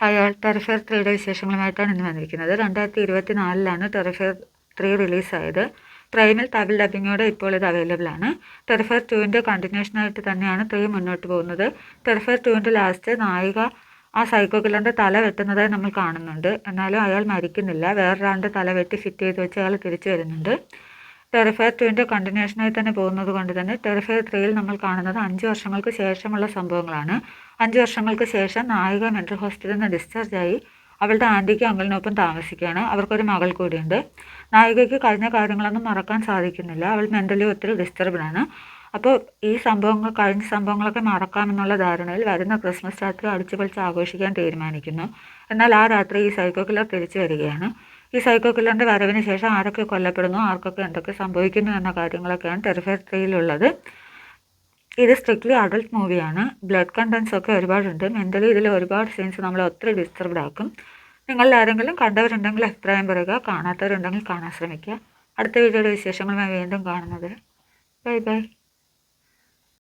അയാൾ ടെറിഫയർ 3യുടെ വിശേഷങ്ങളുമായിട്ടാണ് ഇന്ന് വന്നിരിക്കുന്നത്. 2024 ടെറിഫയർ 3 റിലീസായത്. പ്രൈമിൽ ഡബിൾ ഡബിങ്ങോടെ ഇപ്പോൾ ഇത് അവൈലബിൾ ആണ്. ടെറിഫയർ 2ൻ്റെ കണ്ടിന്യൂഷനായിട്ട് തന്നെയാണ് 3 മുന്നോട്ട് പോകുന്നത്. ടെറിഫയർ 2ൻ്റെ ലാസ്റ്റ് നായിക ആ സൈക്കോ കില്ലറിൻ്റെ തല വെട്ടുന്നതായി നമ്മൾ കാണുന്നുണ്ട്. എന്നാലും അയാൾ മരിക്കുന്നില്ല. വേറൊരാളുടെ തല വെട്ടി ഫിറ്റ് ചെയ്ത് വെച്ച് അയാൾ തിരിച്ചു വരുന്നുണ്ട്. ടെറിഫയർ 2ൻ്റെ കണ്ടിന്യൂഷനായി തന്നെ പോകുന്നത് കൊണ്ട് തന്നെ ടെറിഫയർ 3യിൽ നമ്മൾ കാണുന്നത് 5 വർഷങ്ങൾക്ക് ശേഷമുള്ള സംഭവങ്ങളാണ്. 5 വർഷങ്ങൾക്ക് ശേഷം നായിക മെൻ്റൽ ഹോസ്പിറ്റലിൽ നിന്ന് ഡിസ്ചാർജായി അവളുടെ ആൻറ്റിക്കും അങ്കിളിനൊപ്പം താമസിക്കുകയാണ്. അവർക്കൊരു മകൾ കൂടിയുണ്ട്. നായികയ്ക്ക് കഴിഞ്ഞ കാര്യങ്ങളൊന്നും മറക്കാൻ സാധിക്കുന്നില്ല. അവൾ മെൻ്റലി ഒത്തിരി ഡിസ്റ്റർബ്ഡാണ്. അപ്പോൾ കഴിഞ്ഞ സംഭവങ്ങളൊക്കെ മറക്കാമെന്നുള്ള ധാരണയിൽ വരുന്ന ക്രിസ്മസ് രാത്രി അടിച്ചുപൊളിച്ച് ആഘോഷിക്കാൻ തീരുമാനിക്കുന്നു. എന്നാൽ ആ രാത്രി ഈ സൈക്കോ കില്ലർ തിരിച്ചു വരികയാണ്. ഈ സൈക്കോ കില്ലറിൻ്റെ വരവിന് ശേഷം ആരൊക്കെ കൊല്ലപ്പെടുന്നു, ആർക്കൊക്കെ എന്തൊക്കെ സംഭവിക്കുന്നു എന്ന കാര്യങ്ങളൊക്കെയാണ് ടെറിഫയർ 3യിലുള്ളത്. ഇത് സ്ട്രിക്ട്ലി അഡൾട്ട് മൂവിയാണ്. ബ്ലഡ് കണ്ടൻസ് ഒക്കെ ഒരുപാടുണ്ട്. മെൻ്റലി ഇതിൽ ഒരുപാട് സീൻസ് നമ്മളെ ഒത്തിരി ഡിസ്റ്റർബ്ഡ് ആക്കും. നിങ്ങളിൽ ആരെങ്കിലും കണ്ടവരുണ്ടെങ്കിൽ അഭിപ്രായം പറയുക. കാണാത്തവരുണ്ടെങ്കിൽ കാണാൻ ശ്രമിക്കുക. അടുത്ത വീഡിയോയുടെ വിശേഷങ്ങളുമായി വീണ്ടും കാണുന്നത്. Bye bye.